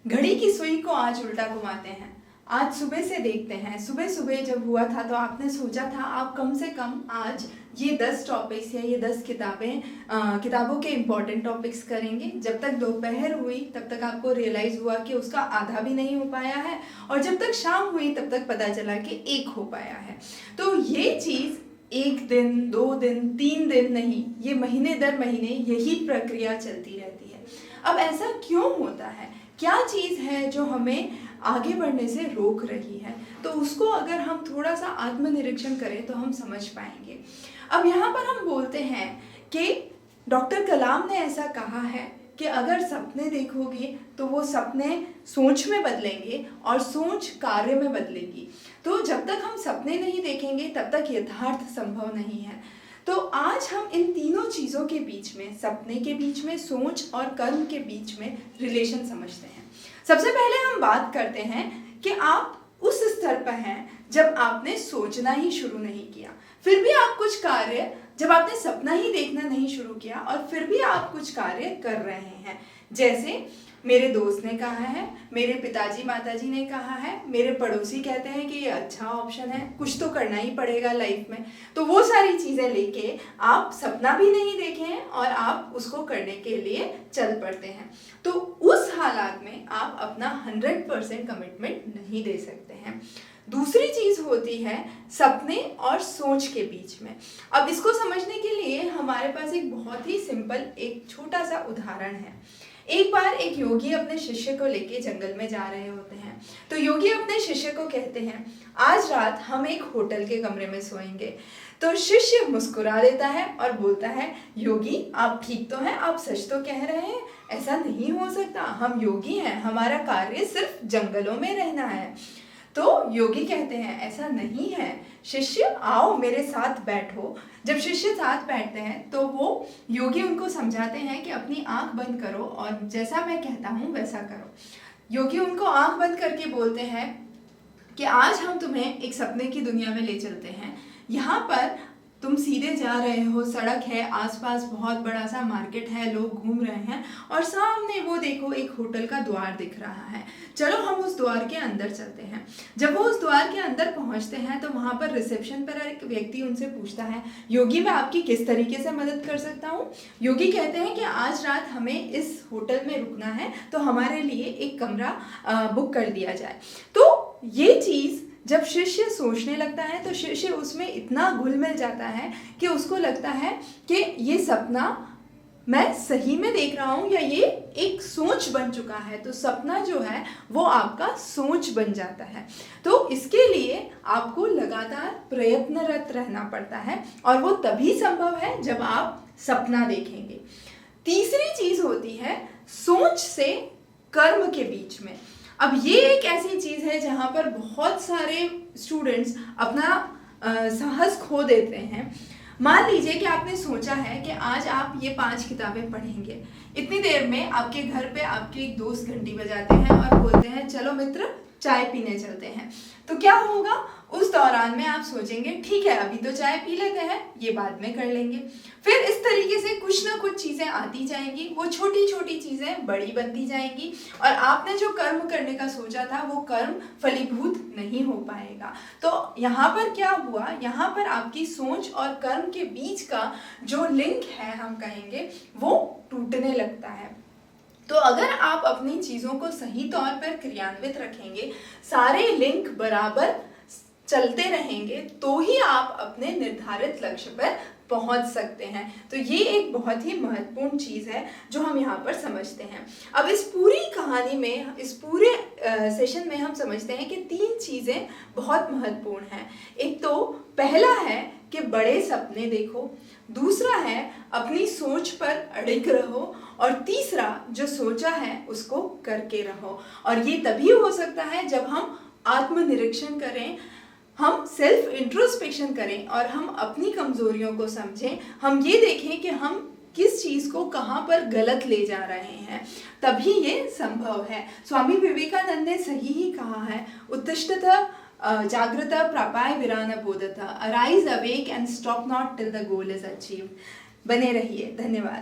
घड़ी की सुई को आज उल्टा घुमाते हैं। आज सुबह से देखते हैं, सुबह सुबह जब हुआ था तो आपने सोचा था आप कम से कम आज ये 10 टॉपिक्स या ये 10 किताबों के इम्पोर्टेंट टॉपिक्स करेंगे। जब तक दोपहर हुई तब तक आपको रियलाइज़ हुआ कि उसका आधा भी नहीं हो पाया है, और जब तक शाम हुई तब तक पता चला कि एक हो पाया है। तो ये चीज़ 1 दिन, 2 दिन, 3 दिन नहीं, ये महीने दर महीने यही प्रक्रिया चलती रहती है। अब ऐसा क्यों होता है? क्या चीज़ है जो हमें आगे बढ़ने से रोक रही है? तो उसको अगर हम थोड़ा सा आत्मनिरीक्षण करें तो हम समझ पाएंगे। अब यहाँ पर हम बोलते हैं कि डॉक्टर कलाम ने ऐसा कहा है कि अगर सपने देखोगे तो वो सपने सोच में बदलेंगे और सोच कार्य में बदलेगी। तो जब तक हम सपने नहीं देखेंगे तब तक यथार्थ संभव नहीं है। तो आज हम इन तीनों चीज़ों के बीच में, सपने के बीच में, सोच और कर्म के बीच में रिलेशन समझते हैं। सबसे पहले हम बात करते हैं कि आप उस स्तर पर हैं जब आपने सोचना ही शुरू नहीं किया, फिर भी आप कुछ कार्य, जब आपने सपना ही देखना नहीं शुरू किया और फिर भी आप कुछ कार्य कर रहे हैं। जैसे मेरे दोस्त ने कहा है, मेरे पिताजी माताजी ने कहा है, मेरे पड़ोसी कहते हैं कि ये अच्छा ऑप्शन है, कुछ तो करना ही पड़ेगा लाइफ में। तो वो सारी चीज़ें लेके आप सपना भी नहीं देखे हैं और आप उसको करने के लिए चल पड़ते हैं। तो उस हालात में आप अपना 100% कमिटमेंट नहीं दे सकते हैं। दूसरी चीज़ होती है सपने और सोच के बीच में। अब इसको समझने के लिए हमारे पास एक बहुत ही सिंपल, एक छोटा सा उदाहरण है। एक बार एक योगी अपने शिष्य को लेके जंगल में जा रहे होते हैं। तो योगी अपने शिष्य को कहते हैं, आज रात हम एक होटल के कमरे में सोएंगे। तो शिष्य मुस्कुरा देता है और बोलता है, योगी आप ठीक तो हैं, आप सच तो कह रहे हैं, ऐसा नहीं हो सकता, हम योगी हैं, हमारा कार्य सिर्फ जंगलों में रहना है। तो योगी कहते हैं, ऐसा नहीं है शिष्य, आओ मेरे साथ बैठो। जब शिष्य साथ बैठते हैं तो वो योगी उनको समझाते हैं कि अपनी आंख बंद करो और जैसा मैं कहता हूँ वैसा करो। योगी उनको आंख बंद करके बोलते हैं कि आज हम तुम्हें एक सपने की दुनिया में ले चलते हैं। यहाँ पर तुम सीधे जा रहे हो, सड़क है, आसपास बहुत बड़ा सा मार्केट है, लोग घूम रहे हैं और सामने वो देखो एक होटल का द्वार दिख रहा है। चलो हम उस द्वार के अंदर चलते हैं। जब वो उस द्वार के अंदर पहुंचते हैं तो वहाँ पर रिसेप्शन पर एक व्यक्ति उनसे पूछता है, योगी मैं आपकी किस तरीके से मदद कर सकता हूँ? योगी कहते हैं कि आज रात हमें इस होटल में रुकना है, तो हमारे लिए एक कमरा बुक कर दिया जाए। तो ये चीज़ जब शिष्य सोचने लगता है तो शिष्य उसमें इतना घुल मिल जाता है कि उसको लगता है कि ये सपना मैं सही में देख रहा हूँ या ये एक सोच बन चुका है। तो सपना जो है वो आपका सोच बन जाता है। तो इसके लिए आपको लगातार प्रयत्नरत रहना पड़ता है और वो तभी संभव है जब आप सपना देखेंगे। तीसरी चीज़ होती है सोच से कर्म के बीच में। अब ये एक ऐसी चीज़ है जहाँ पर बहुत सारे स्टूडेंट्स अपना साहस खो देते हैं। मान लीजिए कि आपने सोचा है कि आज आप ये 5 किताबें पढ़ेंगे। इतनी देर में आपके घर पे आपके एक दोस्त घंटी बजाते हैं और बोलते हैं, चलो मित्र चाय पीने चलते हैं। तो क्या होगा? उस दौरान में आप सोचेंगे, ठीक है अभी तो चाय पी लेते हैं, ये बाद में कर लेंगे। फिर इस तरीके से कुछ ना कुछ चीज़ें आती जाएंगी, वो छोटी छोटी चीज़ें बड़ी बनती जाएंगी और आपने जो कर्म करने का सोचा था वो कर्म फलीभूत नहीं हो पाएगा। तो यहाँ पर क्या हुआ? यहाँ पर आपकी सोच और कर्म के बीच का जो लिंक है, हम कहेंगे, वो टूटने लगता है। तो अगर आप अपनी चीज़ों को सही तौर पर क्रियान्वित रखेंगे, सारे लिंक बराबर चलते रहेंगे, तो ही आप अपने निर्धारित लक्ष्य पर पहुंच सकते हैं। तो ये एक बहुत ही महत्वपूर्ण चीज़ है जो हम यहाँ पर समझते हैं। अब इस पूरी कहानी में, इस पूरे सेशन में हम समझते हैं कि 3 चीज़ें बहुत महत्वपूर्ण हैं। एक तो पहला है कि बड़े सपने देखो, दूसरा है अपनी सोच पर अड़िग रहो, और तीसरा जो सोचा है उसको करके रहो। और ये तभी हो सकता है जब हम आत्मनिरीक्षण करें, हम सेल्फ इंट्रोस्पेक्शन करें और हम अपनी कमजोरियों को समझें। हम ये देखें कि हम किस चीज़ को कहाँ पर गलत ले जा रहे हैं, तभी ये संभव है। स्वामी विवेकानंद ने सही ही कहा है, उत्तिष्ठत जागृत प्रापाय विरान बोधत, arise awake and stop not till the goal is achieved. बने रहिए, धन्यवाद।